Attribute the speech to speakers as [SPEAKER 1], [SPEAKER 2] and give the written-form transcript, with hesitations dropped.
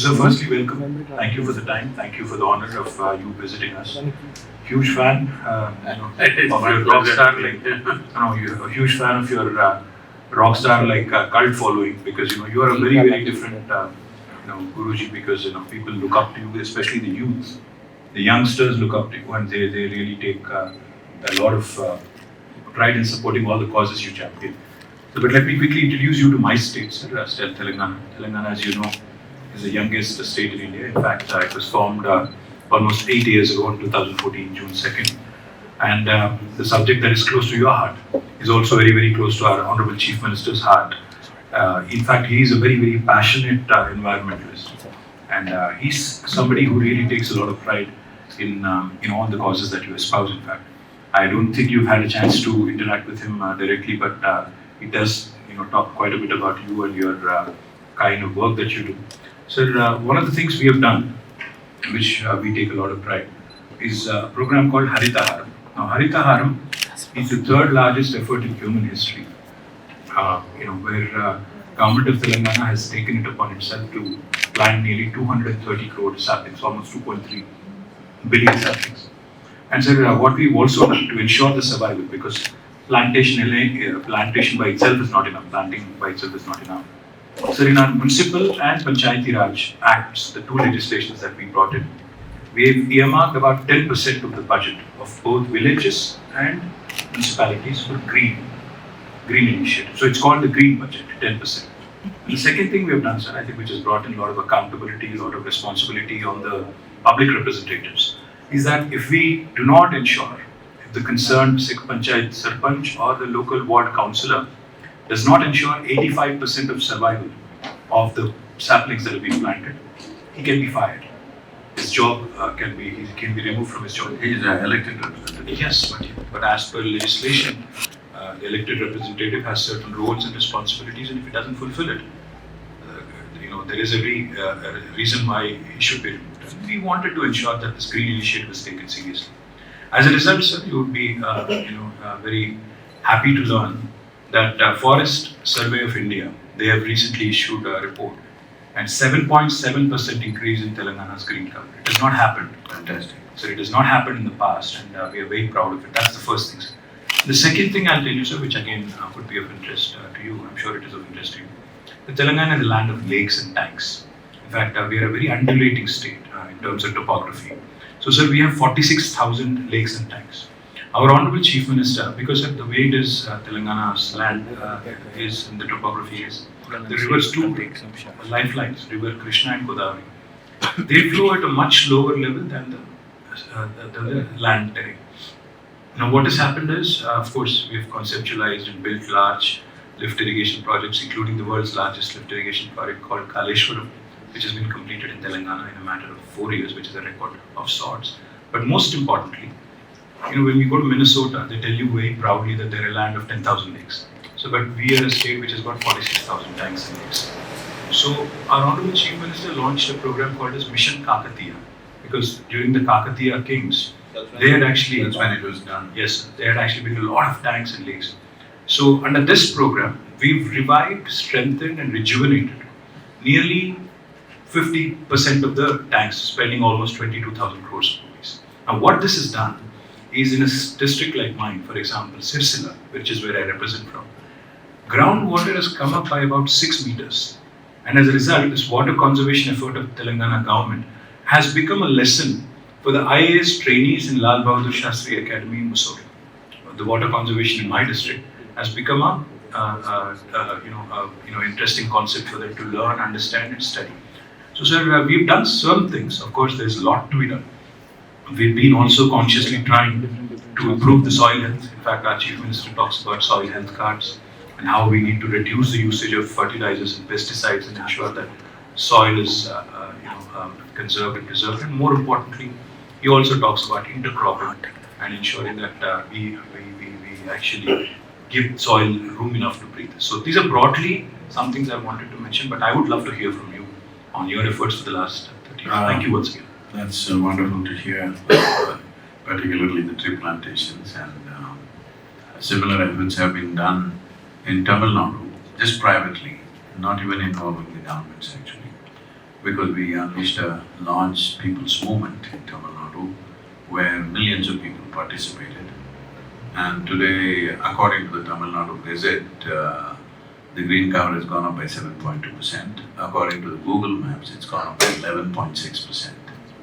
[SPEAKER 1] sir, firstly, welcome. Thank you for the time. Thank you for the honor of you visiting us. Huge fan, of your rock star, you're a huge fan of your rock star cult following, because you are a very very different Guruji, because people look up to you, especially the youth, the youngsters look up to you, and they really take a lot of pride in supporting all the causes you champion. So, but let me quickly introduce you to my state, sir, Telangana. Telangana, as you know, is the youngest state in India. In fact, it was formed almost 8 years ago in 2014, June 2nd. And the subject that is close to your heart is also very, very close to our Honorable Chief Minister's heart. In fact, he is a very, very passionate environmentalist. And he's somebody who really takes a lot of pride in all the causes that you espouse, in fact. I don't think you've had a chance to interact with him directly, but he does talk quite a bit about you and your kind of work that you do. So one of the things we have done, which we take a lot of pride, is a program called Haritaharam. Now Haritaharam is the third largest effort in human history, where government of Telangana has taken it upon itself to plant nearly 230 crore saplings, almost 2.3 billion saplings. And so what we've also done to ensure the survival, because plantation by itself is not enough, planting by itself is not enough. So in our municipal and Panchayati Raj Acts, the two legislations that we brought in, we have earmarked about 10% of the budget of both villages and municipalities for green initiative. So it's called the green budget, 10%. The second thing we have done, sir, I think, which has brought in a lot of accountability, a lot of responsibility on the public representatives, is that if we do not ensure, if the concerned Sikh Panchayat Sarpanch or the local ward councillor does not ensure 85% of survival of the saplings that have been planted, he can be fired. His job he can be removed from his job.
[SPEAKER 2] He is an elected representative.
[SPEAKER 1] Yes, but as per legislation, the elected representative has certain roles and responsibilities, and if he doesn't fulfill it, there is every reason why he should be removed. We wanted to ensure that this green initiative is taken seriously. As a result, sir, you would be very happy to learn that Forest Survey of India, they have recently issued a report, and 7.7% increase in Telangana's green cover. It has not happened.
[SPEAKER 2] Fantastic.
[SPEAKER 1] So it has not happened in the past, and we are very proud of it. That's the first thing, sir. The second thing I'll tell you, sir, which again could be of interest to you, I'm sure it is of interest to you. The Telangana is a land of lakes and tanks. In fact, we are a very undulating state in terms of topography. So, sir, we have 46,000 lakes and tanks. Our Honorable Chief Minister, because of the way it is, Telangana's land is in the topography is, the rivers two lifelines, River Krishna and Godavari, they flow at a much lower level than the land terrain. Now, what has happened is, of course, we have conceptualized and built large lift irrigation projects, including the world's largest lift irrigation project called Kaleshwaram, which has been completed in Telangana in a matter of 4 years, which is a record of sorts. But most importantly, when we go to Minnesota, they tell you very proudly that they're a land of 10,000 lakes. So, but we are a state which has got 46,000 tanks and lakes. So, our Honorable Chief Minister launched a program called as Mission Kakatiya, because during the Kakatiya kings, they had actually...
[SPEAKER 2] That's when it was done.
[SPEAKER 1] Yes, they had actually built a lot of tanks and lakes. So, under this program, we've revived, strengthened and rejuvenated nearly 50% of the tanks, spending almost 22,000 crores rupees. Now, what this has done is, in a district like mine, for example, Sirsila, which is where I represent from, groundwater has come up by about 6 meters. And as a result, this water conservation effort of Telangana government has become a lesson for the IAS trainees in Lal Bahadur Shastri Academy in Mussoorie. The water conservation in my district has become a interesting concept for them to learn, understand and study. So, sir, we've done some things. Of course, there's a lot to be done. We've been also consciously trying to improve the soil health. In fact, our Chief Minister talks about soil health cards and how we need to reduce the usage of fertilizers and pesticides and ensure that soil is conserved and preserved. And more importantly, he also talks about intercropping and ensuring that we actually give soil room enough to breathe. So these are broadly some things I wanted to mention, but I would love to hear from you on your efforts for the last 30 years. Thank you once again.
[SPEAKER 2] That's wonderful to hear, particularly the tree plantations, and similar efforts have been done in Tamil Nadu, just privately, not even involving the governments actually. because we unleashed a large people's movement in Tamil Nadu where millions of people participated. And today, according to the Tamil Nadu Gazette, the green cover has gone up by 7.2%. According to the Google Maps, it's gone up by 11.6%.